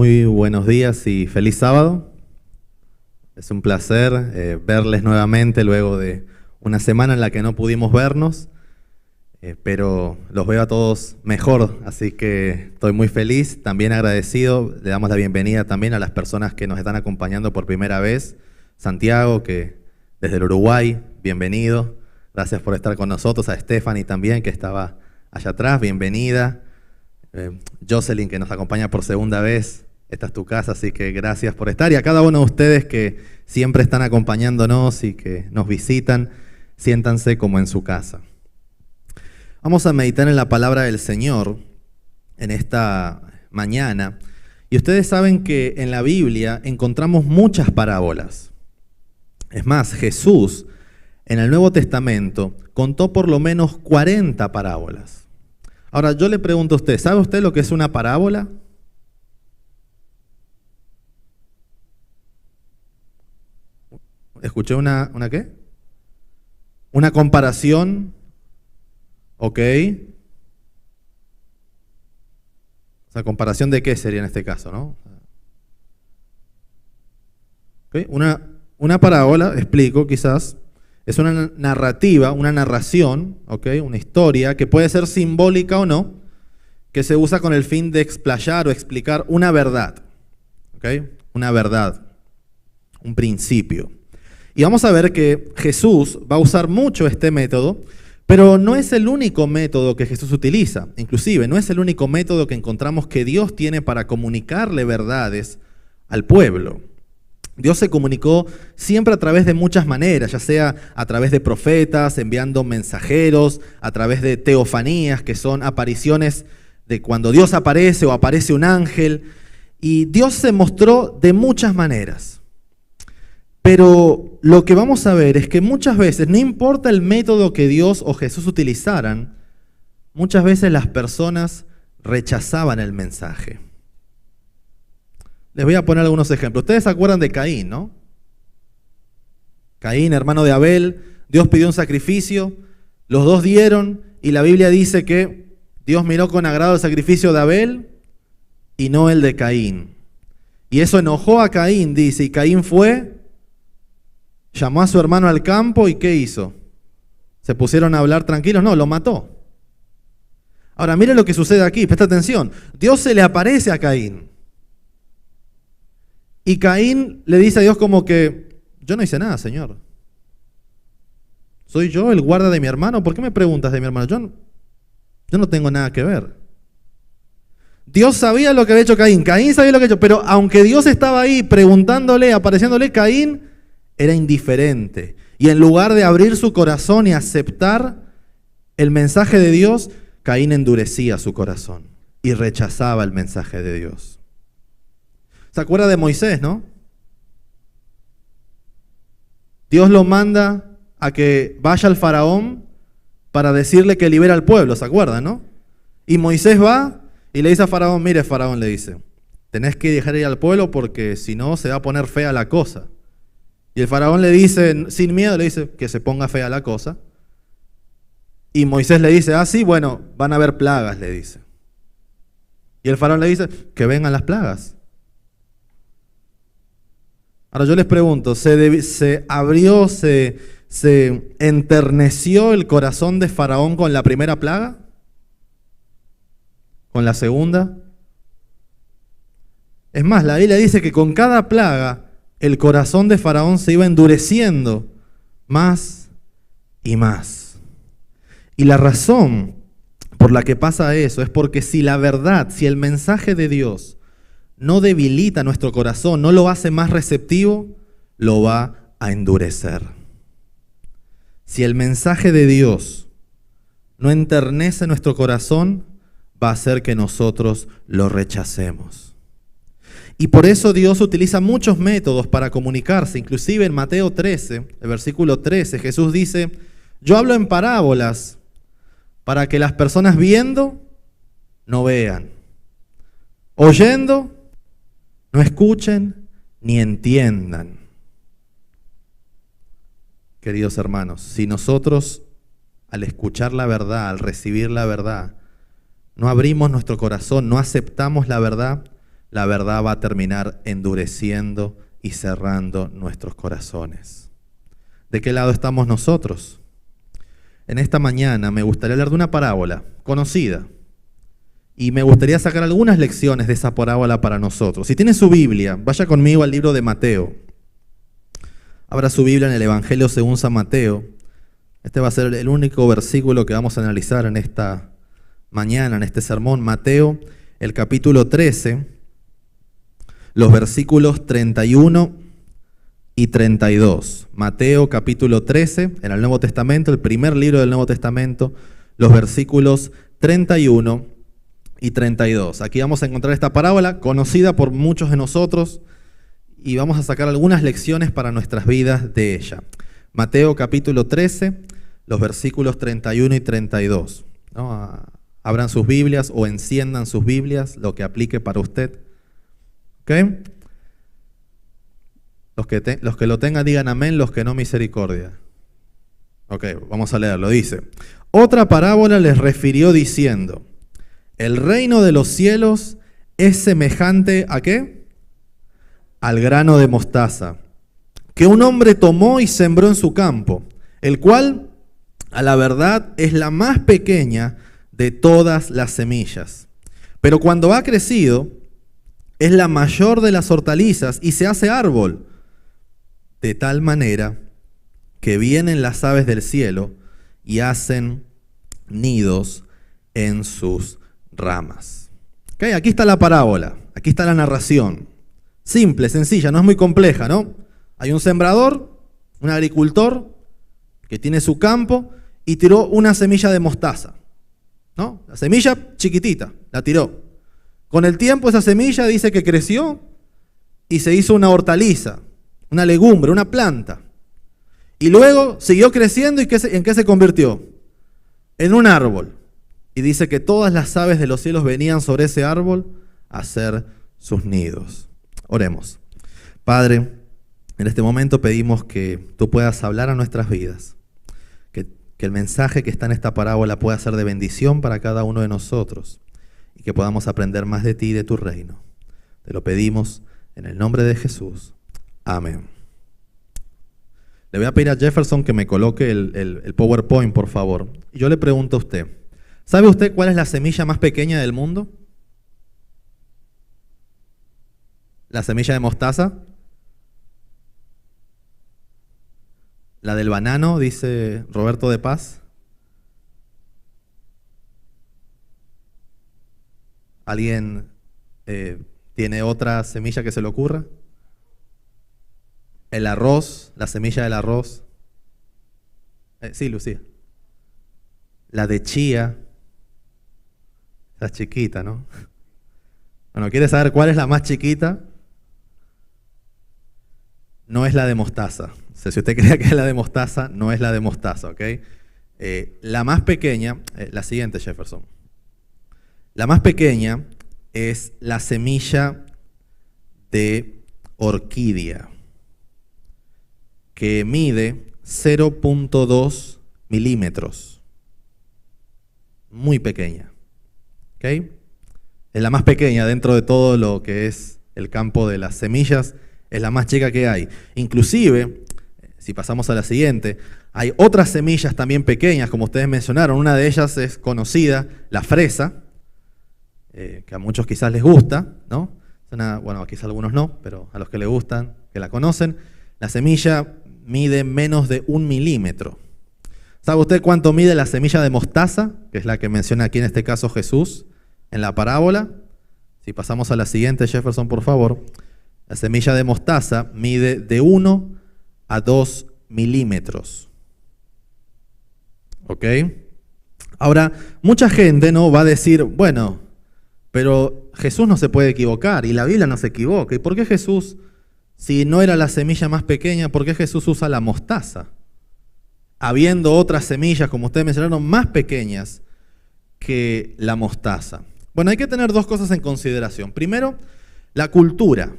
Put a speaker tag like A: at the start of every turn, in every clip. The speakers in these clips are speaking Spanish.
A: Muy buenos días y feliz sábado. Es un placer verles nuevamente luego de una semana en la que no pudimos vernos, pero los veo a todos mejor, así que estoy muy feliz, también agradecido. Le damos la bienvenida también a las personas que nos están acompañando por primera vez. Santiago, que desde el Uruguay, bienvenido. Gracias por estar con nosotros. A Stephanie también, que estaba allá atrás, bienvenida. Jocelyn, que nos acompaña por segunda vez, esta es tu casa, así que gracias por estar. Y a cada uno de ustedes que siempre están acompañándonos y que nos visitan, siéntanse como en su casa. Vamos a meditar en la palabra del Señor en esta mañana. Y ustedes saben que en la Biblia encontramos muchas parábolas. Es más, Jesús en el Nuevo Testamento contó por lo menos 40 parábolas. Ahora, yo le pregunto a usted, ¿sabe usted lo que es una parábola? ¿Escuché una qué? Una comparación, ¿ok? O sea, ¿comparación de qué sería en este caso, no? ¿Okay? Una parábola, explico quizás, es una narrativa, una narración, ¿okay? Una historia que puede ser simbólica o no, que se usa con el fin de explayar o explicar una verdad, ¿okay? Una verdad, un principio. Y vamos a ver que Jesús va a usar mucho este método, pero no es el único método que Jesús utiliza. Inclusive, no es el único método que encontramos que Dios tiene para comunicarle verdades al pueblo. Dios se comunicó siempre a través de muchas maneras, ya sea a través de profetas, enviando mensajeros, a través de teofanías, que son apariciones de cuando Dios aparece o aparece un ángel. Y Dios se mostró de muchas maneras. Pero lo que vamos a ver es que muchas veces, no importa el método que Dios o Jesús utilizaran, muchas veces las personas rechazaban el mensaje. Les voy a poner algunos ejemplos. Ustedes se acuerdan de Caín, ¿no? Caín, hermano de Abel, Dios pidió un sacrificio, los dos dieron y la Biblia dice que Dios miró con agrado el sacrificio de Abel y no el de Caín. Y eso enojó a Caín, dice, y Caín fue, llamó a su hermano al campo y ¿qué hizo? ¿Se pusieron a hablar tranquilos? No, lo mató. Ahora, mire lo que sucede aquí, presta atención. Dios se le aparece a Caín. Y Caín le dice a Dios como que, yo no hice nada, Señor. ¿Soy yo el guarda de mi hermano? ¿Por qué me preguntas de mi hermano? Yo no tengo nada que ver. Dios sabía lo que había hecho Caín. Caín sabía lo que había hecho. Pero aunque Dios estaba ahí preguntándole, apareciéndole, Caín era indiferente. Y en lugar de abrir su corazón y aceptar el mensaje de Dios, Caín endurecía su corazón y rechazaba el mensaje de Dios. ¿Se acuerda de Moisés, no? Dios lo manda a que vaya al faraón para decirle que libera al pueblo, ¿se acuerdan, no? Y Moisés va y le dice a faraón, mire faraón, le dice, tenés que dejar ir al pueblo porque si no se va a poner fea la cosa. Y el faraón le dice, sin miedo, le dice que se ponga fea la cosa. Y Moisés le dice, sí, bueno, van a haber plagas, le dice. Y el faraón le dice, que vengan las plagas. Ahora yo les pregunto, ¿se abrió, se enterneció el corazón de Faraón con la primera plaga? ¿Con la segunda? Es más, la Biblia dice que con cada plaga el corazón de Faraón se iba endureciendo más y más. Y la razón por la que pasa eso es porque si la verdad, si el mensaje de Dios no debilita nuestro corazón, no lo hace más receptivo, lo va a endurecer. Si el mensaje de Dios no enternece nuestro corazón, va a hacer que nosotros lo rechacemos. Y por eso Dios utiliza muchos métodos para comunicarse. Inclusive en Mateo 13, el versículo 13, Jesús dice, yo hablo en parábolas para que las personas viendo no vean, oyendo no escuchen ni entiendan. Queridos hermanos, si nosotros al escuchar la verdad, al recibir la verdad, no abrimos nuestro corazón, no aceptamos la verdad la verdad va a terminar endureciendo y cerrando nuestros corazones. ¿De qué lado estamos nosotros? En esta mañana me gustaría hablar de una parábola conocida y me gustaría sacar algunas lecciones de esa parábola para nosotros. Si tiene su Biblia, vaya conmigo al libro de Mateo. Abra su Biblia en el Evangelio según San Mateo. Este va a ser el único versículo que vamos a analizar en esta mañana, en este sermón. Mateo, el capítulo 13, los versículos 31 y 32. Mateo capítulo 13, en el Nuevo Testamento, el primer libro del Nuevo Testamento, los versículos 31 y 32. Aquí vamos a encontrar esta parábola conocida por muchos de nosotros y vamos a sacar algunas lecciones para nuestras vidas de ella. Mateo capítulo 13, los versículos 31 y 32. ¿No? Abran sus Biblias o enciendan sus Biblias, lo que aplique para usted. ¿Ok? Los que lo tengan digan amén, los que no misericordia. Ok, vamos a leerlo. Dice: otra parábola les refirió diciendo: el reino de los cielos es semejante ¿a qué? Al grano de mostaza, que un hombre tomó y sembró en su campo, el cual, a la verdad, es la más pequeña de todas las semillas. Pero cuando ha crecido, es la mayor de las hortalizas y se hace árbol, de tal manera que vienen las aves del cielo y hacen nidos en sus ramas. ¿Okay? Aquí está la parábola, aquí está la narración. Simple, sencilla, no es muy compleja, ¿no? Hay un sembrador, un agricultor que tiene su campo y tiró una semilla de mostaza, ¿no? La semilla chiquitita, la tiró. Con el tiempo esa semilla dice que creció y se hizo una hortaliza, una legumbre, una planta. Y luego siguió creciendo y ¿en qué se convirtió? En un árbol. Y dice que todas las aves de los cielos venían sobre ese árbol a hacer sus nidos. Oremos. Padre, en este momento pedimos que tú puedas hablar a nuestras vidas. Que el mensaje que está en esta parábola pueda ser de bendición para cada uno de nosotros. Y que podamos aprender más de ti y de tu reino. Te lo pedimos en el nombre de Jesús. Amén. Le voy a pedir a Jefferson que me coloque el PowerPoint, por favor. Y yo le pregunto a usted, ¿sabe usted cuál es la semilla más pequeña del mundo? ¿La semilla de mostaza? ¿La del banano, dice Roberto de Paz? ¿Alguien tiene otra semilla que se le ocurra? El arroz, la semilla del arroz. Sí, Lucía. La de chía. Esa es chiquita, ¿no? Bueno, ¿quieres saber cuál es la más chiquita? No es la de mostaza. O sea, si usted creía que es la de mostaza, no es la de mostaza, ¿ok? La más pequeña, la siguiente, Jefferson. La más pequeña es la semilla de orquídea, que mide 0.2 milímetros. Muy pequeña. ¿Ok? Es la más pequeña dentro de todo lo que es el campo de las semillas. Es la más chica que hay. Inclusive, si pasamos a la siguiente, hay otras semillas también pequeñas, como ustedes mencionaron. Una de ellas es conocida, la fresa, que a muchos quizás les gusta, ¿no? Bueno, quizás a algunos no, pero a los que les gustan, que la conocen. La semilla mide menos de 1 milímetro. ¿Sabe usted cuánto mide la semilla de mostaza? Que es la que menciona aquí en este caso Jesús en la parábola. Si pasamos a la siguiente, Jefferson, por favor. La semilla de mostaza mide de 1 a 2 milímetros. ¿Ok? Ahora, mucha gente no va a decir, bueno, pero Jesús no se puede equivocar y la Biblia no se equivoca. ¿Y por qué Jesús, si no era la semilla más pequeña, por qué Jesús usa la mostaza? Habiendo otras semillas, como ustedes mencionaron, más pequeñas que la mostaza. Bueno, hay que tener dos cosas en consideración. Primero, la cultura.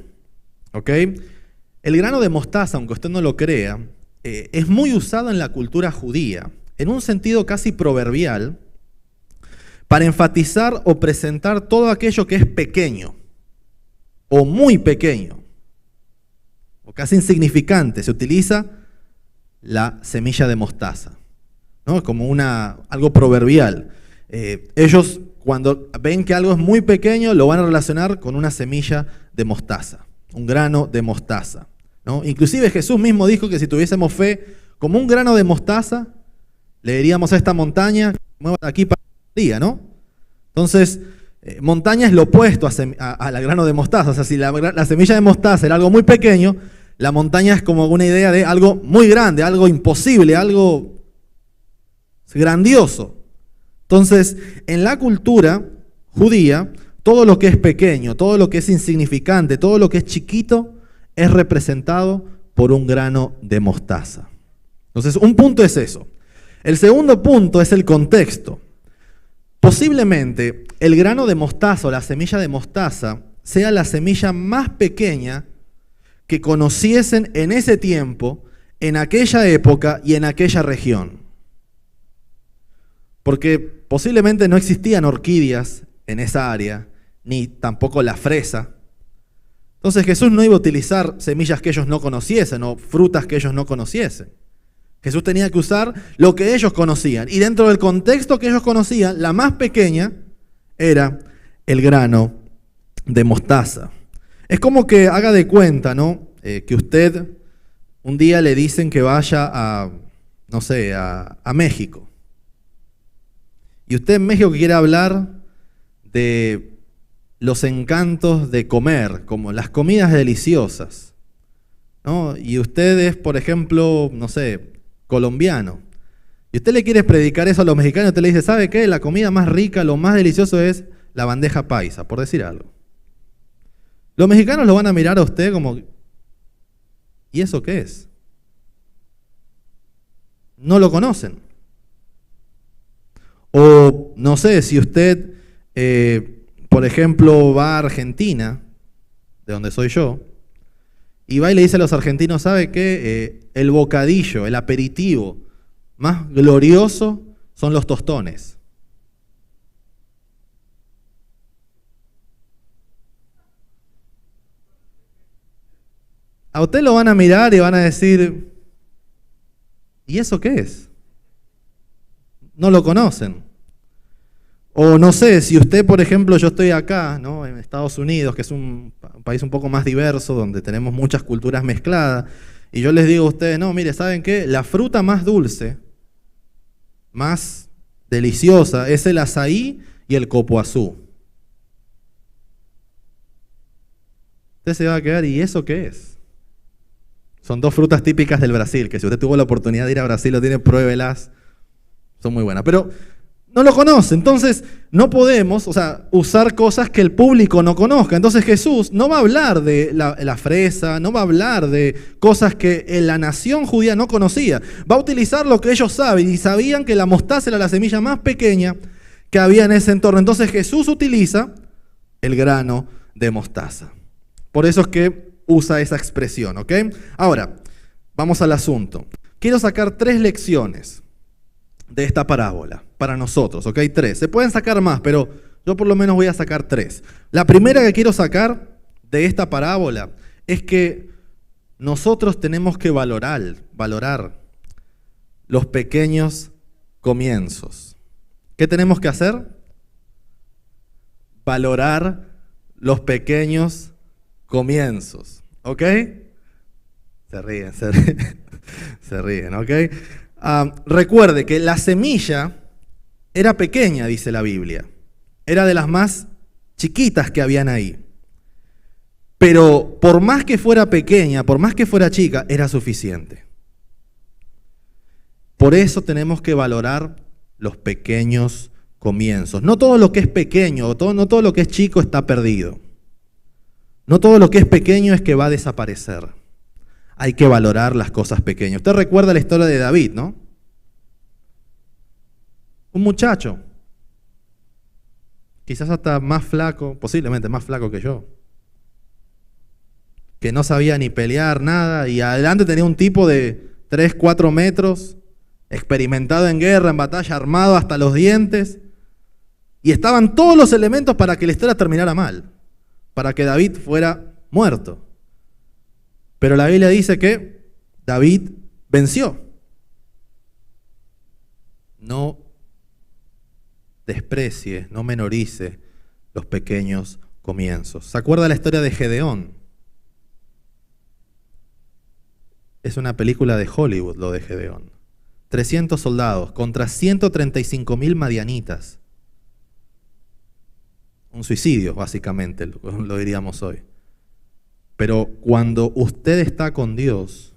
A: ¿Ok? El grano de mostaza, aunque usted no lo crea, es muy usado en la cultura judía, en un sentido casi proverbial, para enfatizar o presentar todo aquello que es pequeño. o muy pequeño, o casi insignificante, se utiliza la semilla de mostaza, ¿no? Como algo proverbial. Ellos cuando ven que algo es muy pequeño lo van a relacionar con una semilla de mostaza, un grano de mostaza, ¿no? Inclusive Jesús mismo dijo que si tuviésemos fe como un grano de mostaza, le diríamos a esta montaña, mueva de aquí para allá, ¿no? Entonces, montaña es lo opuesto a la grano de mostaza. O sea, si la semilla de mostaza era algo muy pequeño, la montaña es como una idea de algo muy grande, algo imposible, algo grandioso. Entonces, en la cultura judía, todo lo que es pequeño, todo lo que es insignificante, todo lo que es chiquito, es representado por un grano de mostaza. Entonces, un punto es eso. El segundo punto es el contexto. Posiblemente el grano de mostaza o la semilla de mostaza sea la semilla más pequeña que conociesen en ese tiempo, en aquella época y en aquella región. Porque posiblemente no existían orquídeas en esa área, ni tampoco la fresa. Entonces Jesús no iba a utilizar semillas que ellos no conociesen o frutas que ellos no conociesen. Jesús tenía que usar lo que ellos conocían. Y dentro del contexto que ellos conocían, la más pequeña era el grano de mostaza. Es como que haga de cuenta, ¿no? Que usted un día le dicen que vaya a, no sé, a México. Y usted en México quiere hablar de los encantos de comer, como las comidas deliciosas, ¿no? Y usted es, por ejemplo, no sé, colombiano. Y usted le quiere predicar eso a los mexicanos, usted le dice, ¿sabe qué? La comida más rica, lo más delicioso es la bandeja paisa, por decir algo. Los mexicanos lo van a mirar a usted como, ¿y eso qué es? No lo conocen. O no sé, si usted, por ejemplo, va a Argentina, de donde soy yo, y va y le dice a los argentinos, ¿sabe qué? El bocadillo, el aperitivo más glorioso son los tostones. A usted lo van a mirar y van a decir, ¿y eso qué es? No lo conocen. O no sé, si usted, por ejemplo, yo estoy acá, ¿no? En Estados Unidos, que es un país un poco más diverso, donde tenemos muchas culturas mezcladas, y yo les digo a ustedes, no, mire, ¿saben qué? La fruta más dulce, más deliciosa, es el azaí y el copoazú. Usted se va a quedar, ¿y eso qué es? Son dos frutas típicas del Brasil, que si usted tuvo la oportunidad de ir a Brasil, lo tiene, pruébelas, son muy buenas. Pero no lo conoce, entonces no podemos, usar cosas que el público no conozca. Entonces Jesús no va a hablar de la fresa, no va a hablar de cosas que la nación judía no conocía. Va a utilizar lo que ellos saben, y sabían que la mostaza era la semilla más pequeña que había en ese entorno. Entonces Jesús utiliza el grano de mostaza. Por eso es que usa esa expresión, ¿ok? Ahora, vamos al asunto. Quiero sacar 3 lecciones de esta parábola para nosotros, ¿ok? 3. Se pueden sacar más, pero yo por lo menos voy a sacar 3. La primera que quiero sacar de esta parábola es que nosotros tenemos que valorar los pequeños comienzos. ¿Qué tenemos que hacer? Valorar los pequeños comienzos, ¿ok? Se ríen, ¿ok? Recuerde que la semilla era pequeña, dice la Biblia. Era de las más chiquitas que habían ahí. Pero por más que fuera pequeña, por más que fuera chica, era suficiente. Por eso tenemos que valorar los pequeños comienzos. No todo lo que es pequeño, no todo lo que es chico está perdido. No todo lo que es pequeño es que va a desaparecer. Hay que valorar las cosas pequeñas. Usted recuerda la historia de David, ¿no? Un muchacho, quizás hasta más flaco, posiblemente más flaco que yo, que no sabía ni pelear, nada, y adelante tenía un tipo de 3, 4 metros, experimentado en guerra, en batalla, armado hasta los dientes, y estaban todos los elementos para que la historia terminara mal. para que David fuera muerto. Pero la Biblia dice que David venció. No desprecie, no menorice los pequeños comienzos. ¿Se acuerda la historia de Gedeón? Es una película de Hollywood, lo de Gedeón. 300 soldados contra 135.000 madianitas. Un suicidio, básicamente, lo diríamos hoy. Pero cuando usted está con Dios,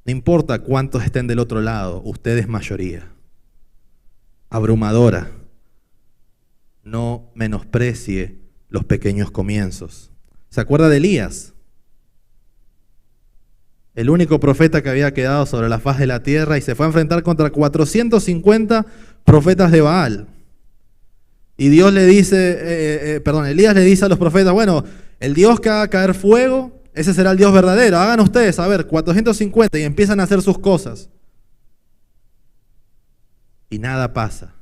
A: no importa cuántos estén del otro lado, usted es mayoría. Abrumadora. No menosprecie los pequeños comienzos. ¿Se acuerda de Elías? El único profeta que había quedado sobre la faz de la tierra y se fue a enfrentar contra 450 profetas de Baal. Y Dios le dice, Elías le dice a los profetas, bueno, el Dios que haga caer fuego, ese será el Dios verdadero. Hagan ustedes, 450 y empiezan a hacer sus cosas. Y nada pasa.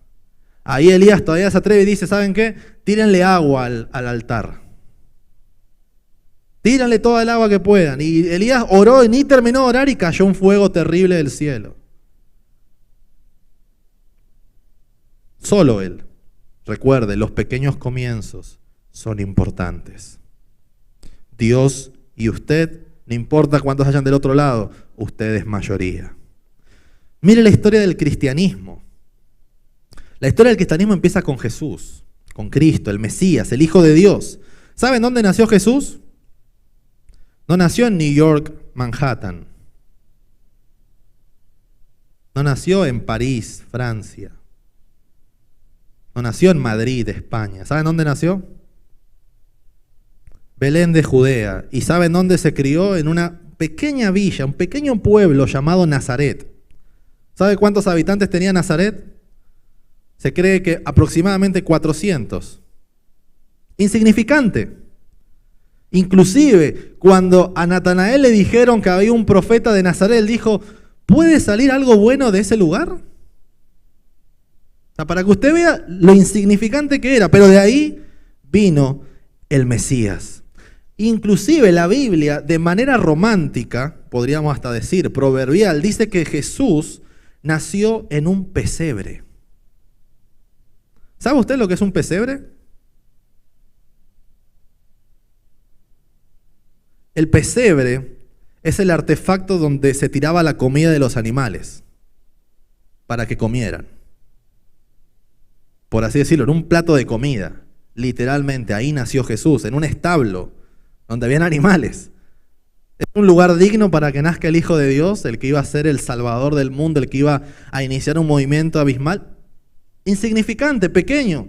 A: Ahí Elías todavía se atreve y dice, ¿saben qué? Tírenle agua al altar. Tíranle toda el agua que puedan. Y Elías oró y ni terminó de orar y cayó un fuego terrible del cielo. Solo él. Recuerde, los pequeños comienzos son importantes. Dios y usted, no importa cuántos hayan del otro lado, usted es mayoría. Mire la historia del cristianismo. La historia del cristianismo empieza con Jesús, con Cristo, el Mesías, el Hijo de Dios. ¿Saben dónde nació Jesús? No nació en New York, Manhattan. No nació en París, Francia. No nació en Madrid, España. ¿Saben dónde nació? Belén de Judea. ¿Y saben dónde se crió? En una pequeña villa, un pequeño pueblo llamado Nazaret. ¿Sabe cuántos habitantes tenía Nazaret? Se cree que aproximadamente 400. Insignificante. Inclusive, cuando a Natanael le dijeron que había un profeta de Nazaret, él dijo, ¿puede salir algo bueno de ese lugar? Para que usted vea lo insignificante que era, pero de ahí vino el Mesías. Inclusive la Biblia, de manera romántica, podríamos hasta decir, proverbial, dice que Jesús nació en un pesebre. ¿Sabe usted lo que es un pesebre? El pesebre es el artefacto donde se tiraba la comida de los animales para que comieran. Por así decirlo, en un plato de comida. Literalmente, ahí nació Jesús, en un establo donde habían animales. Es un lugar digno para que nazca el Hijo de Dios, el que iba a ser el Salvador del mundo, el que iba a iniciar un movimiento abismal. Insignificante, pequeño.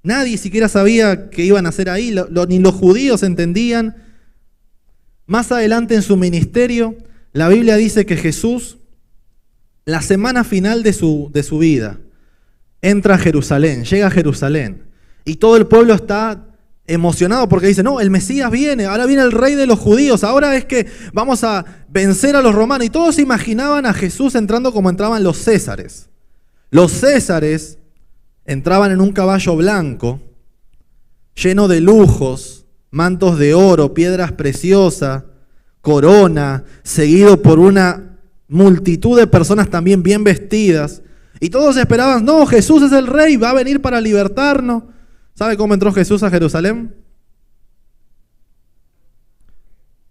A: Nadie siquiera sabía que iban a nacer ahí, ni los judíos entendían. Más adelante en su ministerio, la Biblia dice que Jesús, la semana final de su vida, entra a Jerusalén, llega a Jerusalén. Y todo el pueblo está emocionado porque dice, no, el Mesías viene, ahora viene el rey de los judíos, ahora es que vamos a vencer a los romanos. Y todos se imaginaban a Jesús entrando como entraban los césares. Los césares entraban en un caballo blanco, lleno de lujos, mantos de oro, piedras preciosas, corona, seguido por una multitud de personas también bien vestidas. Y todos esperaban, no, Jesús es el rey, va a venir para libertarnos. ¿Sabe cómo entró Jesús a Jerusalén?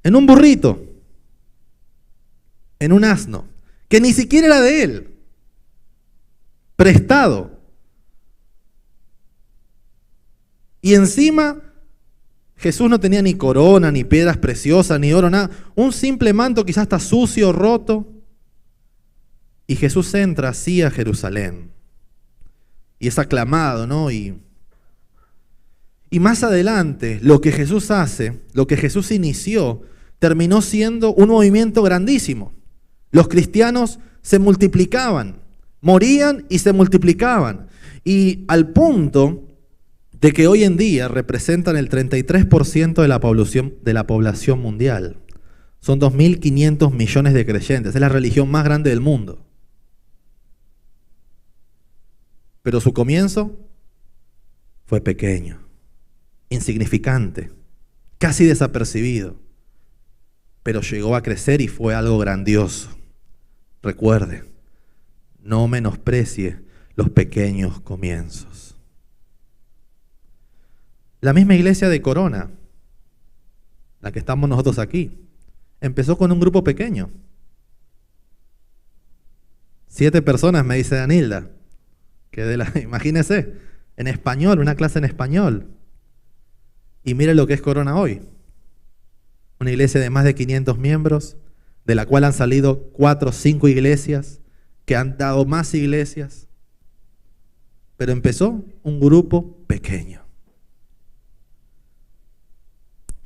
A: En un burrito, en un asno, que ni siquiera era de él, prestado. Y encima, Jesús no tenía ni corona, ni piedras preciosas, ni oro, nada. Un simple manto, quizás está sucio, roto. Y Jesús entra así a Jerusalén. Y es aclamado, ¿no? Y más adelante, lo que Jesús hace, lo que Jesús inició, terminó siendo un movimiento grandísimo. Los cristianos se multiplicaban, morían y se multiplicaban. Y al punto de que hoy en día representan el 33% de la población mundial. Son 2.500 millones de creyentes. Es la religión más grande del mundo. Pero su comienzo fue pequeño, insignificante, casi desapercibido, pero llegó a crecer y fue algo grandioso. Recuerde, no menosprecie los pequeños comienzos. La misma iglesia de Corona, la que estamos nosotros aquí, empezó con un grupo pequeño. 7 personas, me dice Danilda. Imagínese, en español, una clase en español. Y mire lo que es Corona hoy. Una iglesia de más de 500 miembros, de la cual han salido 4 o 5 iglesias, que han dado más iglesias. Pero empezó un grupo pequeño.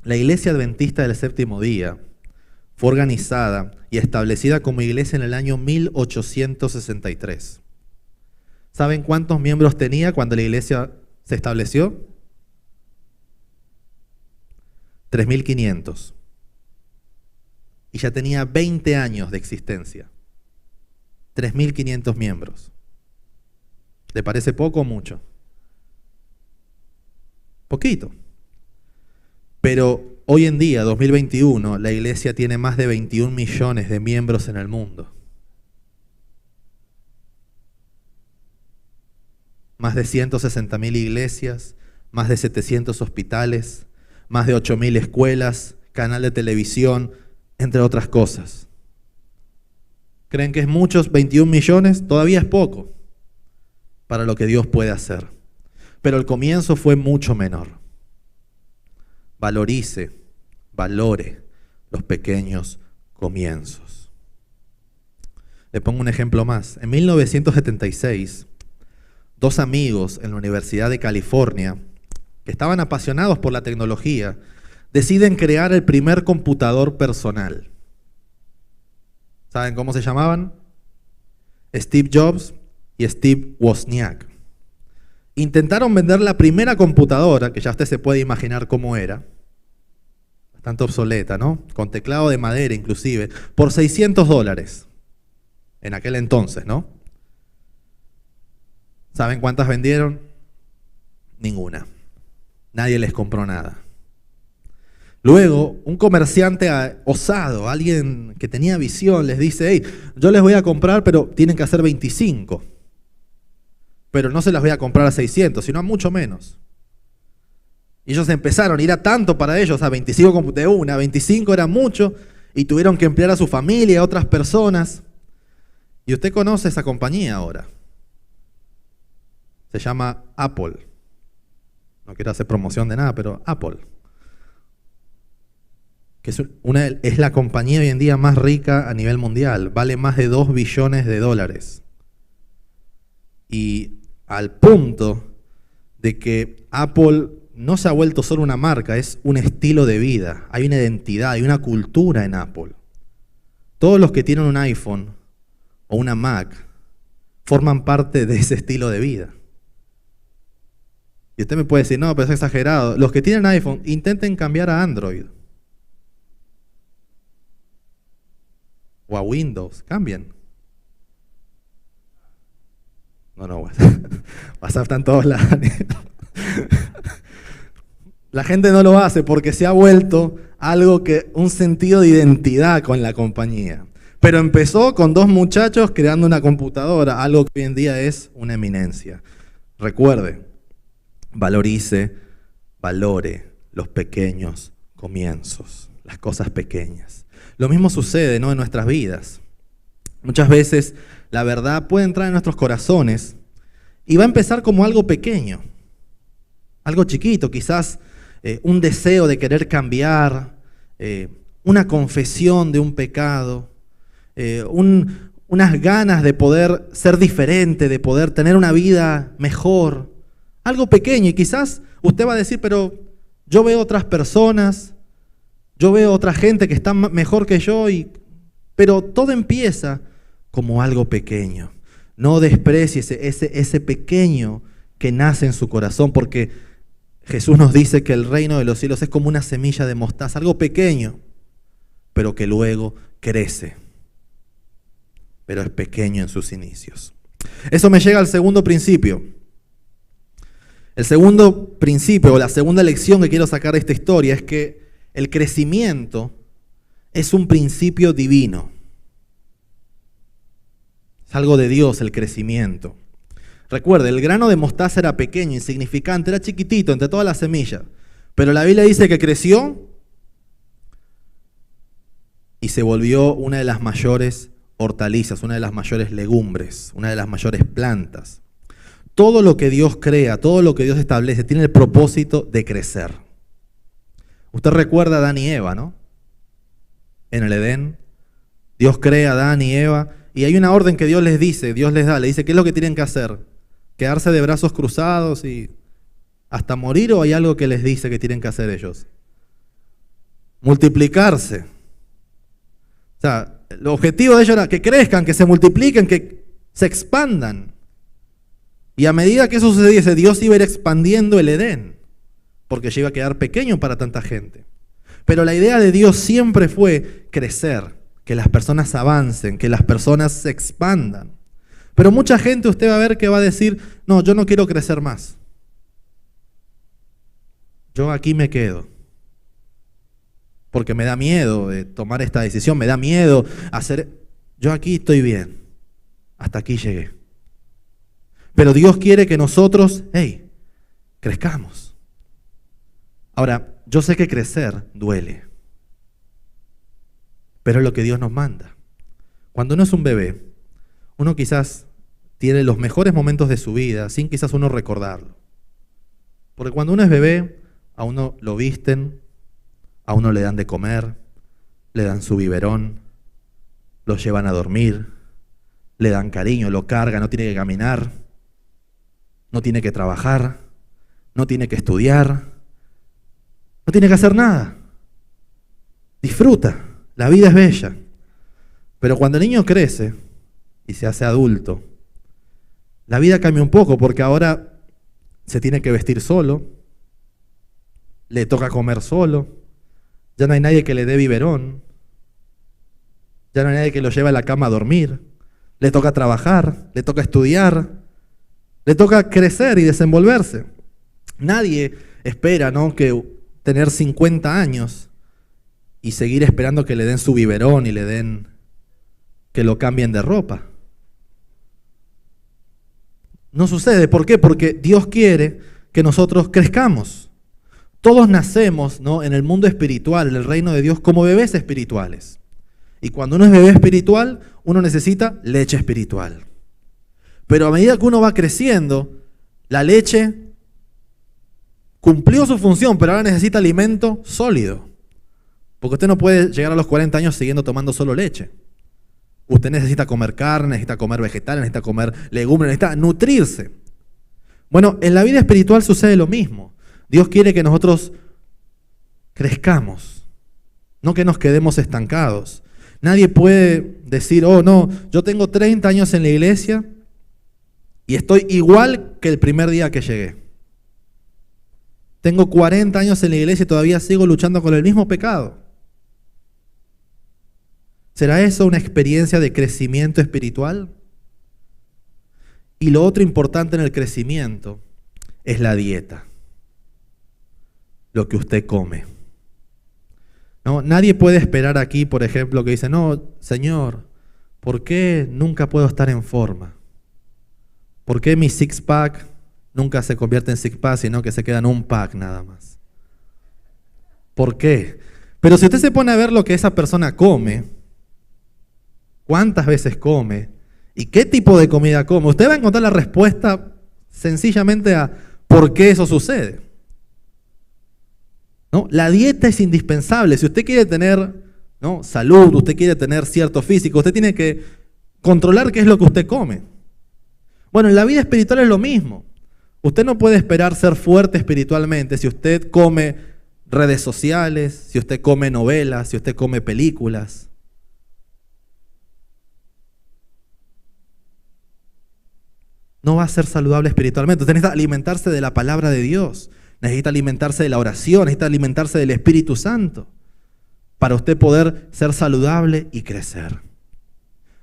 A: La Iglesia Adventista del Séptimo Día fue organizada y establecida como iglesia en el año 1863. ¿Saben cuántos miembros tenía cuando la iglesia se estableció? 3.500. Y ya tenía 20 años de existencia. 3.500 miembros. ¿Le parece poco o mucho? Poquito. Pero hoy en día, 2021, la iglesia tiene más de 21 millones de miembros en el mundo. Más de 160.000 iglesias, más de 700 hospitales, más de 8.000 escuelas, canal de televisión, entre otras cosas. ¿Creen que es muchos? 21 millones, todavía es poco para lo que Dios puede hacer. Pero el comienzo fue mucho menor. Valore los pequeños comienzos. Le pongo un ejemplo más. En 1976, 2 amigos en la Universidad de California, que estaban apasionados por la tecnología, deciden crear el primer computador personal. ¿Saben cómo se llamaban? Steve Jobs y Steve Wozniak. Intentaron vender la primera computadora, que ya usted se puede imaginar cómo era, bastante obsoleta, ¿no? Con teclado de madera inclusive, por $600 en aquel entonces, ¿no? ¿Saben cuántas vendieron? Ninguna. Nadie les compró nada. Luego, un comerciante osado, alguien que tenía visión, les dice, hey, yo les voy a comprar, pero tienen que hacer 25. Pero no se las voy a comprar a 600, sino a mucho menos. Y ellos empezaron, y era tanto para ellos, a 25 de una, 25 era mucho, y tuvieron que emplear a su familia, a otras personas. Y usted conoce esa compañía ahora. Se llama Apple. No quiero hacer promoción de nada, pero Apple. Que es la compañía hoy en día más rica a nivel mundial. Vale más de $2 billones. Y al punto de que Apple no se ha vuelto solo una marca, es un estilo de vida. Hay una identidad, hay una cultura en Apple. Todos los que tienen un iPhone o una Mac forman parte de ese estilo de vida. Y usted me puede decir, no, pero es exagerado. Los que tienen iPhone, intenten cambiar a Android. O a Windows, cambien. No, WhatsApp está en todos lados. La gente no lo hace porque se ha vuelto algo que, un sentido de identidad con la compañía. Pero empezó con 2 muchachos creando una computadora, algo que hoy en día es una eminencia. Recuerde, valore los pequeños comienzos, las cosas pequeñas. Lo mismo sucede, ¿no?, en nuestras vidas. Muchas veces la verdad puede entrar en nuestros corazones y va a empezar como algo pequeño, algo chiquito, quizás un deseo de querer cambiar, una confesión de un pecado, unas ganas de poder ser diferente, de poder tener una vida mejor, algo pequeño. Y quizás usted va a decir, pero yo veo otras personas, yo veo otra gente que está mejor que yo, pero todo empieza como algo pequeño. No desprecie ese pequeño que nace en su corazón, porque Jesús nos dice que el reino de los cielos es como una semilla de mostaza, algo pequeño, pero que luego crece. Pero es pequeño en sus inicios. Eso me llega al segundo principio. El segundo principio o la segunda lección que quiero sacar de esta historia es que el crecimiento es un principio divino. Es algo de Dios el crecimiento. Recuerde, el grano de mostaza era pequeño, insignificante, era chiquitito entre todas las semillas. Pero la Biblia dice que creció y se volvió una de las mayores hortalizas, una de las mayores legumbres, una de las mayores plantas. Todo lo que Dios crea, todo lo que Dios establece, tiene el propósito de crecer. Usted recuerda a Adán y Eva, ¿no? En el Edén, Dios crea a Adán y Eva y hay una orden que Dios les dice, Dios les da, le dice, ¿qué es lo que tienen que hacer? ¿Quedarse de brazos cruzados y hasta morir o hay algo que les dice que tienen que hacer ellos? Multiplicarse. O sea, el objetivo de ellos era que crezcan, que se multipliquen, que se expandan. Y a medida que eso sucediese, Dios iba a ir expandiendo el Edén, porque ya iba a quedar pequeño para tanta gente. Pero la idea de Dios siempre fue crecer, que las personas avancen, que las personas se expandan. Pero mucha gente usted va a ver que va a decir, no, yo no quiero crecer más. Yo aquí me quedo. Porque me da miedo tomar esta decisión, me da miedo hacer... Yo aquí estoy bien, hasta aquí llegué. Pero Dios quiere que nosotros, crezcamos. Ahora, yo sé que crecer duele, pero es lo que Dios nos manda. Cuando uno es un bebé, uno quizás tiene los mejores momentos de su vida sin quizás uno recordarlo. Porque cuando uno es bebé, a uno lo visten, a uno le dan de comer, le dan su biberón, lo llevan a dormir, le dan cariño, lo cargan, no tiene que caminar, no tiene que trabajar, no tiene que estudiar, no tiene que hacer nada. Disfruta, la vida es bella. Pero cuando el niño crece y se hace adulto, la vida cambia un poco porque ahora se tiene que vestir solo, le toca comer solo, ya no hay nadie que le dé biberón, ya no hay nadie que lo lleve a la cama a dormir, le toca trabajar, le toca estudiar, le toca crecer y desenvolverse. Nadie espera, ¿no?, que tener 50 años y seguir esperando que le den su biberón y le den que lo cambien de ropa. No sucede. ¿Por qué? Porque Dios quiere que nosotros crezcamos. Todos nacemos, ¿no?, en el mundo espiritual, en el reino de Dios, como bebés espirituales. Y cuando uno es bebé espiritual, uno necesita leche espiritual. Pero a medida que uno va creciendo, la leche cumplió su función, pero ahora necesita alimento sólido. Porque usted no puede llegar a los 40 años siguiendo tomando solo leche. Usted necesita comer carne, necesita comer vegetales, necesita comer legumbres, necesita nutrirse. Bueno, en la vida espiritual sucede lo mismo. Dios quiere que nosotros crezcamos, no que nos quedemos estancados. Nadie puede decir, oh no, yo tengo 30 años en la iglesia y estoy igual que el primer día que llegué. Tengo 40 años en la iglesia y todavía sigo luchando con el mismo pecado. ¿Será eso una experiencia de crecimiento espiritual? Y lo otro importante en el crecimiento es la dieta. Lo que usted come. ¿No? Nadie puede esperar aquí, por ejemplo, que dice, no, Señor, ¿por qué nunca puedo estar en forma? ¿Por qué mi six-pack nunca se convierte en six-pack, sino que se queda en un pack nada más? ¿Por qué? Pero si usted se pone a ver lo que esa persona come, cuántas veces come y qué tipo de comida come, usted va a encontrar la respuesta sencillamente a por qué eso sucede. ¿No? La dieta es indispensable. Si usted quiere tener, ¿no?, salud, usted quiere tener cierto físico, usted tiene que controlar qué es lo que usted come. Bueno, en la vida espiritual es lo mismo. Usted no puede esperar ser fuerte espiritualmente si usted come redes sociales, si usted come novelas, si usted come películas. No va a ser saludable espiritualmente. Usted necesita alimentarse de la palabra de Dios. Necesita alimentarse de la oración, necesita alimentarse del Espíritu Santo para usted poder ser saludable y crecer.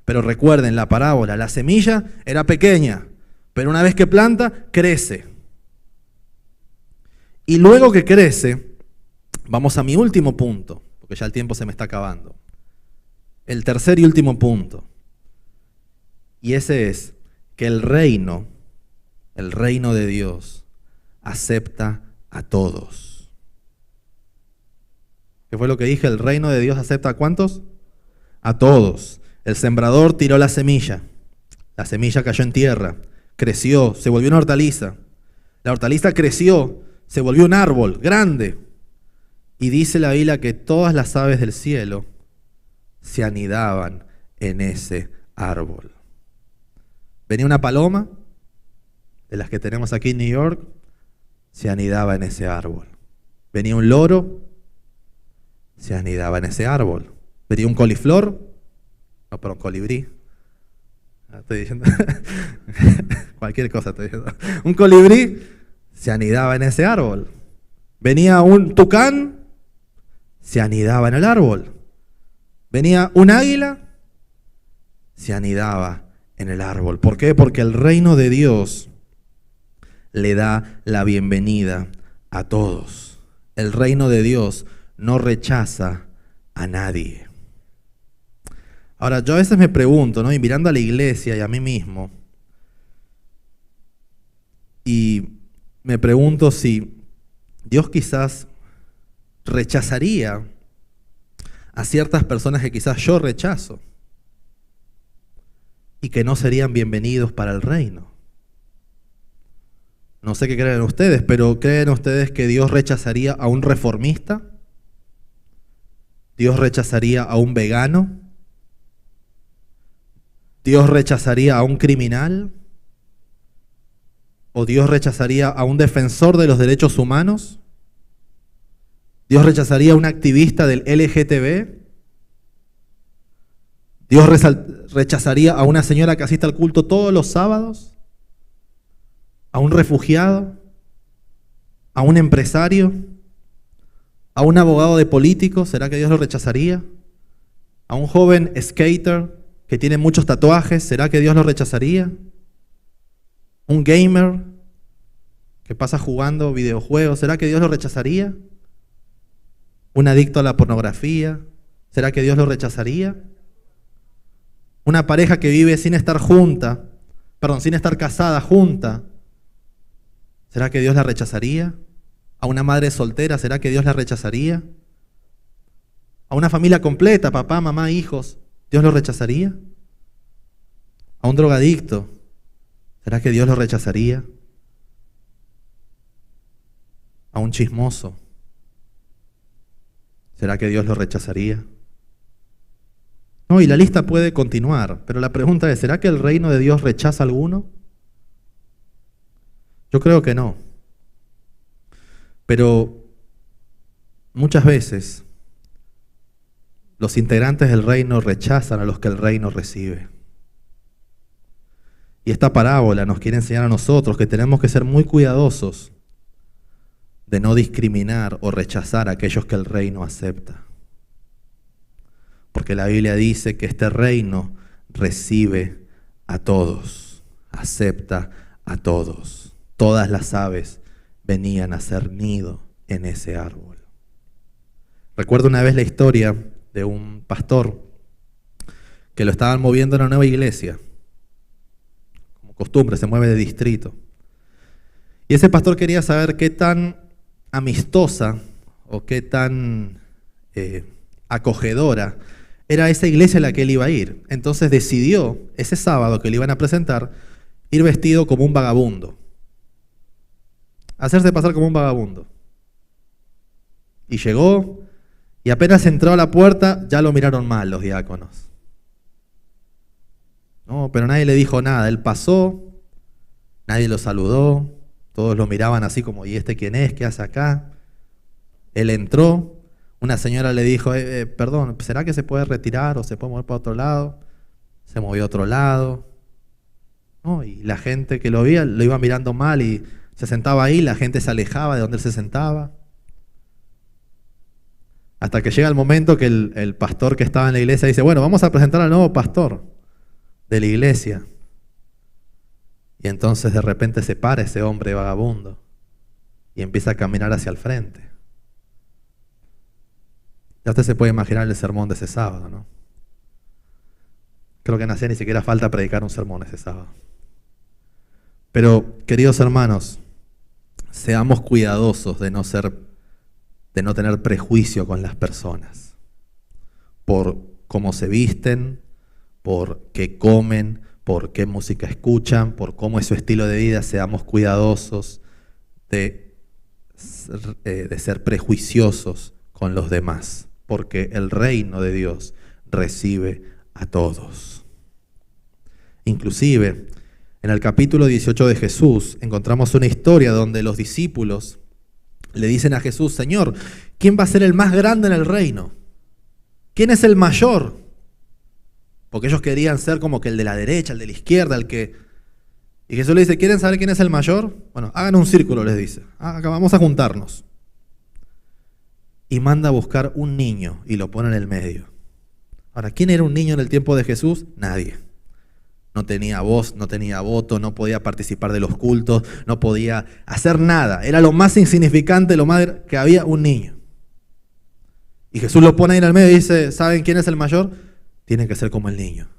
A: Pero recuerden la parábola, la semilla era pequeña, pero una vez que planta, crece. Y luego que crece, vamos a mi último punto, porque ya el tiempo se me está acabando. El tercer y último punto. Y ese es que el reino de Dios, acepta a todos. ¿Qué fue lo que dije? El reino de Dios acepta ¿a cuántos? A todos. El sembrador tiró la semilla cayó en tierra, creció, se volvió una hortaliza. La hortaliza creció, se volvió un árbol grande. Y dice la Biblia que todas las aves del cielo se anidaban en ese árbol. Venía una paloma, de las que tenemos aquí en New York, se anidaba en ese árbol. Venía un loro, se anidaba en ese árbol. Venía un coliflor, no, pero un colibrí. Estoy diciendo cualquier cosa estoy diciendo. Un colibrí se anidaba en ese árbol. Venía un tucán, se anidaba en el árbol. Venía un águila, se anidaba en el árbol. ¿Por qué? Porque el reino de Dios le da la bienvenida a todos. El reino de Dios no rechaza a nadie. Ahora, yo a veces me pregunto, ¿no? Y mirando a la iglesia y a mí mismo, y me pregunto si Dios quizás rechazaría a ciertas personas que quizás yo rechazo y que no serían bienvenidos para el reino. No sé qué creen ustedes, pero ¿creen ustedes que Dios rechazaría a un reformista? ¿Dios rechazaría a un vegano? ¿Dios rechazaría a un criminal? ¿O Dios rechazaría a un defensor de los derechos humanos? ¿Dios rechazaría a un activista del LGTB? ¿Dios rechazaría a una señora que asiste al culto todos los sábados? ¿A un refugiado? ¿A un empresario? ¿A un abogado de políticos? ¿Será que Dios lo rechazaría? ¿A un joven skater que tiene muchos tatuajes? ¿Será que Dios lo rechazaría? ¿Un gamer que pasa jugando videojuegos? ¿Será que Dios lo rechazaría? ¿Un adicto a la pornografía? ¿Será que Dios lo rechazaría? ¿Una pareja que vive sin estar casada junta? ¿Será que Dios la rechazaría? ¿A una madre soltera? ¿Será que Dios la rechazaría? ¿A una familia completa, papá, mamá, hijos? ¿Dios lo rechazaría? ¿A un drogadicto? ¿Será que Dios lo rechazaría? ¿A un chismoso? ¿Será que Dios lo rechazaría? No, y la lista puede continuar, pero la pregunta es, ¿será que el reino de Dios rechaza a alguno? Yo creo que no. Pero muchas veces los integrantes del reino rechazan a los que el reino recibe. Y esta parábola nos quiere enseñar a nosotros que tenemos que ser muy cuidadosos de no discriminar o rechazar a aquellos que el reino acepta. Porque la Biblia dice que este reino recibe a todos, acepta a todos. Todas las aves venían a hacer nido en ese árbol. Recuerdo una vez la historia de un pastor que lo estaban moviendo a una nueva iglesia. Como costumbre, se mueve de distrito. Y ese pastor quería saber qué tan amistosa o qué tan acogedora era esa iglesia a la que él iba a ir. Entonces decidió, ese sábado que le iban a presentar, ir vestido como un vagabundo. Hacerse pasar como un vagabundo. Y llegó, y apenas entró a la puerta, ya lo miraron mal los diáconos. No, pero nadie le dijo nada. Él pasó, nadie lo saludó, todos lo miraban así como, ¿y este quién es? ¿Qué hace acá? Él entró. Una señora le dijo, perdón, ¿será que se puede retirar o se puede mover para otro lado? Se movió a otro lado. No, y la gente que lo veía lo iba mirando mal y se sentaba ahí, la gente se alejaba de donde él se sentaba. Hasta que llega el momento que el pastor que estaba en la iglesia dice, bueno, vamos a presentar al nuevo pastor de la iglesia. Y entonces de repente se para ese hombre vagabundo y empieza a caminar hacia el frente. Ya usted se puede imaginar el sermón de ese sábado, ¿no? Creo que no hacía ni siquiera falta predicar un sermón ese sábado. Pero, queridos hermanos, seamos cuidadosos de no tener prejuicio con las personas. Por cómo se visten, por qué comen, por qué música escuchan, por cómo es su estilo de vida. Seamos cuidadosos de ser prejuiciosos con los demás, porque el reino de Dios recibe a todos. Inclusive, en el capítulo 18 de Jesús encontramos una historia donde los discípulos le dicen a Jesús: Señor, ¿quién va a ser el más grande en el reino? ¿Quién es el mayor? Porque ellos querían ser como que el de la derecha, el de la izquierda, el que... Y Jesús le dice: ¿quieren saber quién es el mayor? Bueno, hagan un círculo, les dice. Acá vamos a juntarnos. Y manda a buscar un niño y lo pone en el medio. Ahora, ¿quién era un niño en el tiempo de Jesús? Nadie. No tenía voz, no tenía voto, no podía participar de los cultos, no podía hacer nada. Era lo más insignificante, lo más que había, un niño. Y Jesús lo pone ahí en el medio y dice: ¿saben quién es el mayor? Tiene que ser como el niño.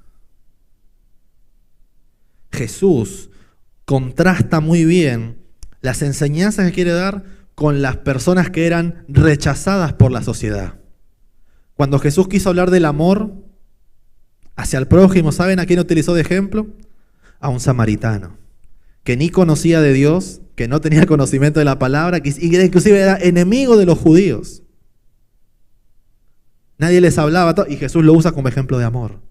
A: Jesús contrasta muy bien las enseñanzas que quiere dar con las personas que eran rechazadas por la sociedad. Cuando Jesús quiso hablar del amor hacia el prójimo, ¿saben a quién utilizó de ejemplo? A un samaritano, que ni conocía de Dios, que no tenía conocimiento de la palabra, que inclusive era enemigo de los judíos. Nadie les hablaba, y Jesús lo usa como ejemplo de amor.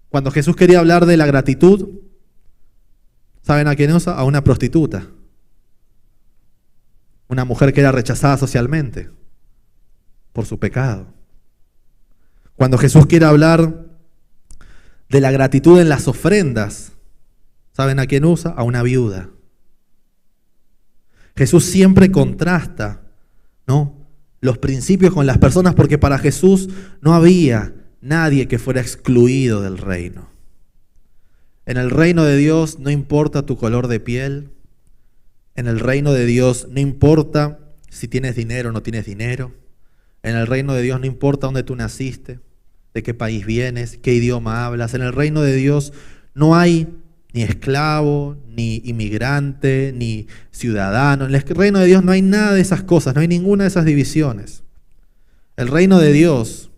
A: Cuando Jesús quería hablar de la gratitud, ¿saben a quién usa? A una prostituta. Una mujer que era rechazada socialmente por su pecado. Cuando Jesús quiere hablar de la gratitud en las ofrendas, ¿saben a quién usa? A una viuda. Jesús siempre contrasta, ¿no?, los principios con las personas, porque para Jesús no había nadie que fuera excluido del reino. En el reino de Dios no importa tu color de piel. En el reino de Dios no importa si tienes dinero o no tienes dinero. En el reino de Dios no importa dónde tú naciste, de qué país vienes, qué idioma hablas. En el reino de Dios no hay ni esclavo, ni inmigrante, ni ciudadano. En el reino de Dios no hay nada de esas cosas, no hay ninguna de esas divisiones. El reino de Dios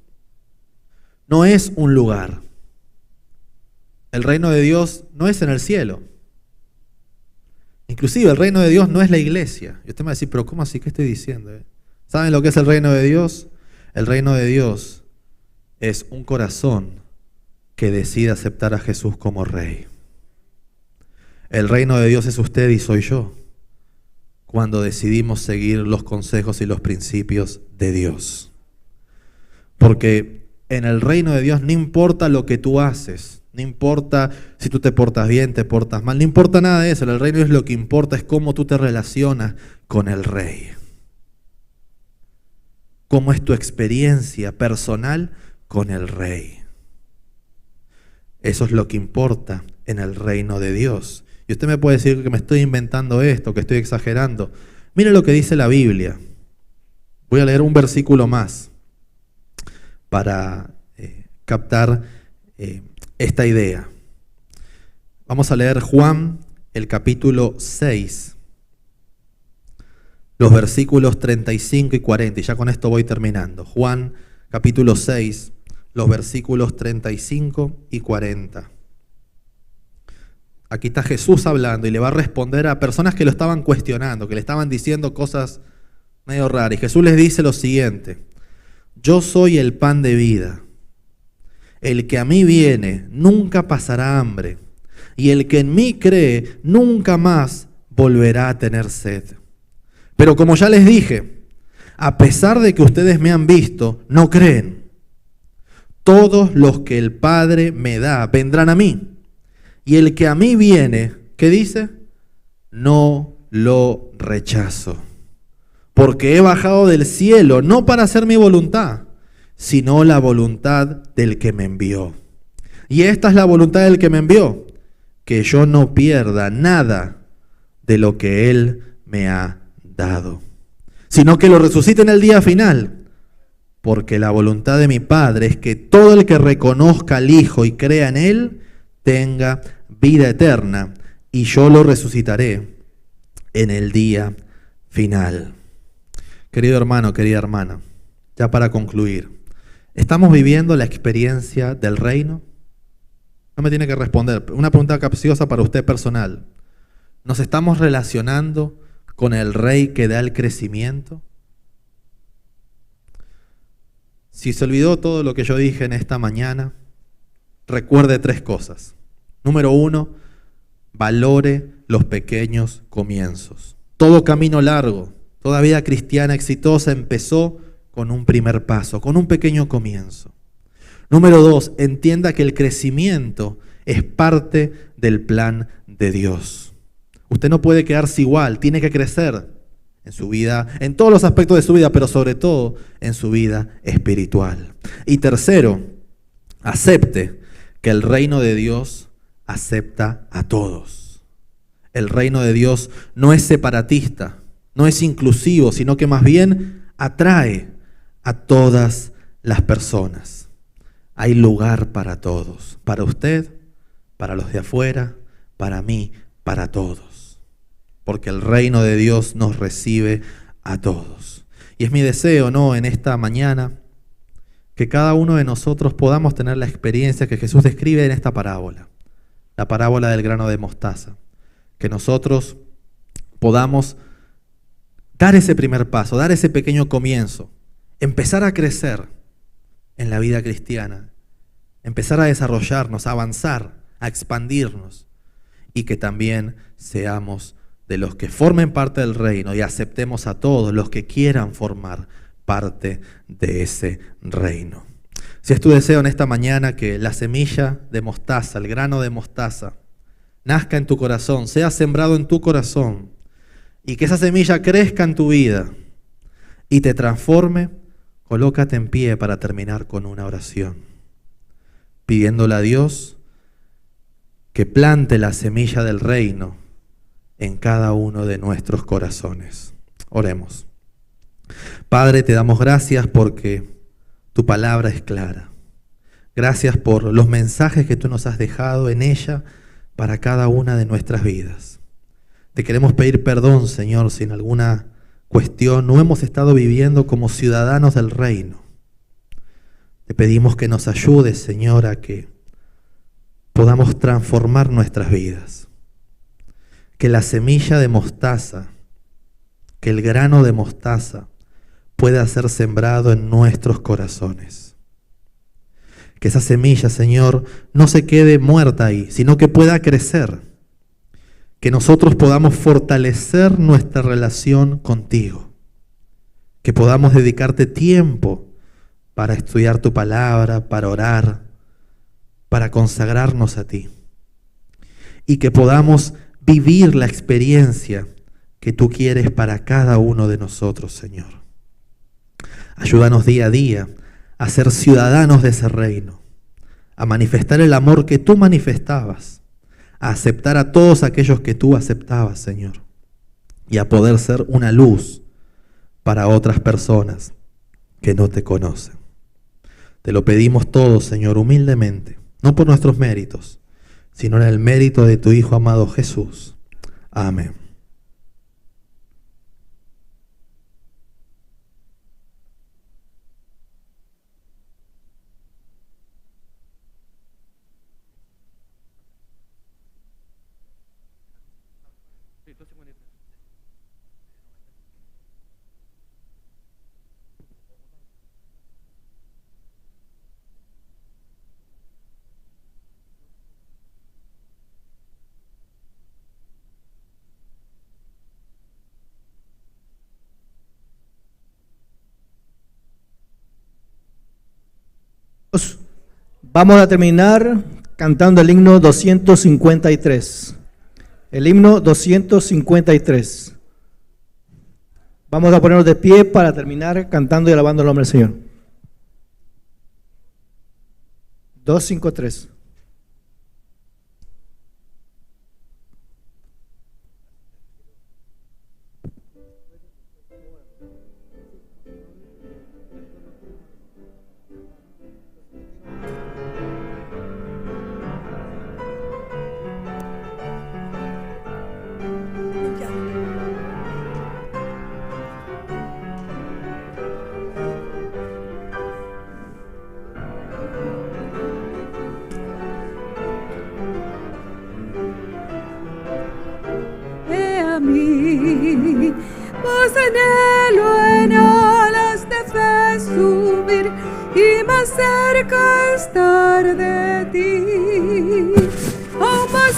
A: no es un lugar. El reino de Dios no es en el cielo. Inclusive el reino de Dios no es la iglesia. Y usted me va a decir: ¿pero cómo así? ¿Qué estoy diciendo? ¿Saben lo que es el reino de Dios? El reino de Dios es un corazón que decide aceptar a Jesús como Rey. El reino de Dios es usted y soy yo, cuando decidimos seguir los consejos y los principios de Dios. Porque en el reino de Dios no importa lo que tú haces, no importa si tú te portas bien, te portas mal, no importa nada de eso. En el reino de Dios lo que importa es cómo tú te relacionas con el Rey. Cómo es tu experiencia personal con el Rey. Eso es lo que importa en el reino de Dios. Y usted me puede decir que me estoy inventando esto, que estoy exagerando. Mire lo que dice la Biblia. Voy a leer un versículo más para captar esta idea. Vamos a leer Juan, el capítulo 6, los versículos 35 y 40. Y ya con esto voy terminando. Juan, capítulo 6, los versículos 35 y 40. Aquí está Jesús hablando y le va a responder a personas que lo estaban cuestionando, que le estaban diciendo cosas medio raras. Y Jesús les dice lo siguiente: yo soy el pan de vida. El que a mí viene nunca pasará hambre, y el que en mí cree nunca más volverá a tener sed. Pero como ya les dije, a pesar de que ustedes me han visto, no creen. Todos los que el Padre me da vendrán a mí. Y el que a mí viene, ¿qué dice? No lo rechazo. Porque he bajado del cielo no para hacer mi voluntad, sino la voluntad del que me envió. Y esta es la voluntad del que me envió, que yo no pierda nada de lo que Él me ha resucitado, sino que lo resucite en el día final. Porque la voluntad de mi Padre es que todo el que reconozca al Hijo y crea en Él tenga vida eterna, y yo lo resucitaré en el día final. Querido hermano, querida hermana, ya para concluir, ¿estamos viviendo la experiencia del reino? No me tiene que responder. Una pregunta capciosa para usted personal. ¿Nos estamos relacionando con el Rey que da el crecimiento? Si se olvidó todo lo que yo dije en esta mañana, recuerde 3 cosas. Número 1, valore los pequeños comienzos. Todo camino largo, toda vida cristiana exitosa empezó con un primer paso, con un pequeño comienzo. Número 2, entienda que el crecimiento es parte del plan de Dios. Usted no puede quedarse igual, tiene que crecer en su vida, en todos los aspectos de su vida, pero sobre todo en su vida espiritual. Y tercero, acepte que el reino de Dios acepta a todos. El reino de Dios no es separatista, no es inclusivo, sino que más bien atrae a todas las personas. Hay lugar para todos, para usted, para los de afuera, para mí, para todos. Porque el reino de Dios nos recibe a todos. Y es mi deseo, ¿no?, en esta mañana, que cada uno de nosotros podamos tener la experiencia que Jesús describe en esta parábola, la parábola del grano de mostaza. Que nosotros podamos dar ese primer paso, dar ese pequeño comienzo, empezar a crecer en la vida cristiana, empezar a desarrollarnos, a avanzar, a expandirnos, y que también seamos de los que formen parte del reino y aceptemos a todos los que quieran formar parte de ese reino. Si es tu deseo en esta mañana que la semilla de mostaza, el grano de mostaza, nazca en tu corazón, sea sembrado en tu corazón, y que esa semilla crezca en tu vida y te transforme, colócate en pie para terminar con una oración, pidiéndole a Dios que plante la semilla del reino en cada uno de nuestros corazones. Oremos. Padre, te damos gracias porque tu palabra es clara. Gracias por los mensajes que tú nos has dejado en ella para cada una de nuestras vidas. Te queremos pedir perdón, Señor, si en alguna cuestión no hemos estado viviendo como ciudadanos del reino. Te pedimos que nos ayudes, Señor, a que podamos transformar nuestras vidas. Que la semilla de mostaza, que el grano de mostaza pueda ser sembrado en nuestros corazones. Que esa semilla, Señor, no se quede muerta ahí, sino que pueda crecer. Que nosotros podamos fortalecer nuestra relación contigo. Que podamos dedicarte tiempo para estudiar tu palabra, para orar, para consagrarnos a ti. Y que podamos vivir la experiencia que tú quieres para cada uno de nosotros, Señor. Ayúdanos día a día a ser ciudadanos de ese reino, a manifestar el amor que tú manifestabas, a aceptar a todos aquellos que tú aceptabas, Señor, y a poder ser una luz para otras personas que no te conocen. Te lo pedimos todo, Señor, humildemente, no por nuestros méritos, sino en el mérito de tu Hijo amado Jesús. Amén.
B: Vamos a terminar cantando el himno 253. El himno 253. Vamos a ponernos de pie para terminar cantando y alabando el nombre del Señor. 253.
C: Más anhelo en alas de fe subir y más cerca estar de ti. Aún más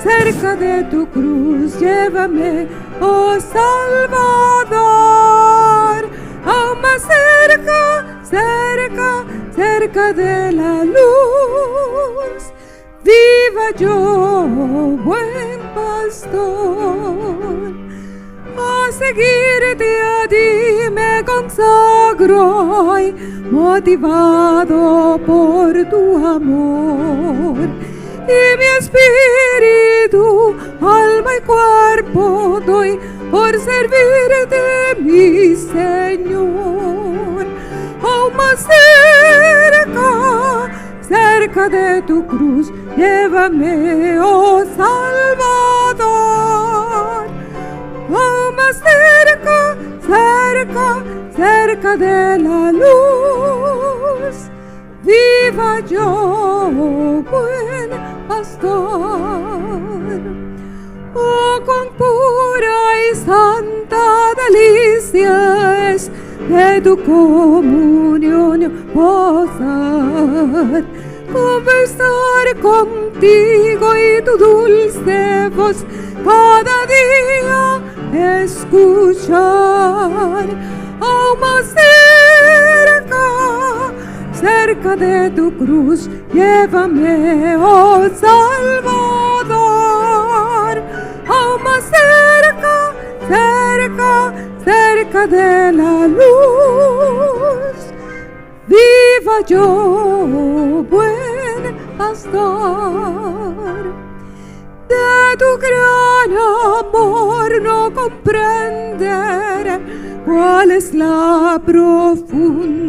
C: cerca de tu cruz, llévame, oh Salvador. Aún más cerca de la luz, viva yo, buen pastor. A seguirte a ti me consagro hoy, motivado por tu amor. Y mi espíritu, alma y cuerpo doy por servirte, mi Señor. Aún más cerca de tu cruz, llévame, oh Salvador. Aún más cerca de la luz, viva yo, buen pastor. Oh, con pura y santa delicia es de tu comunión gozar, conversar contigo y tu dulce voz cada día escuchar. Aún más cerca de tu cruz, llévame, oh Salvador. Aún más cerca de la luz, viva yo, buen pastor. De tu gran amor no comprenderé cuál es la profundidad,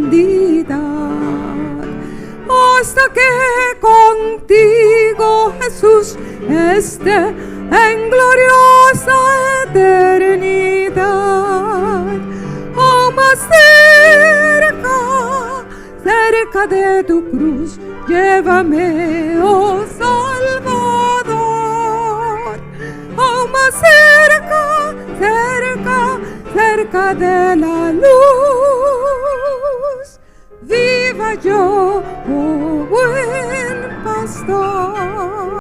C: hasta que contigo, Jesús, esté en gloriosa eternidad. Oh, más cerca de tu cruz, llévame, oh Salvador. Oh, más cerca de la luz, viva yo, oh buen pastor.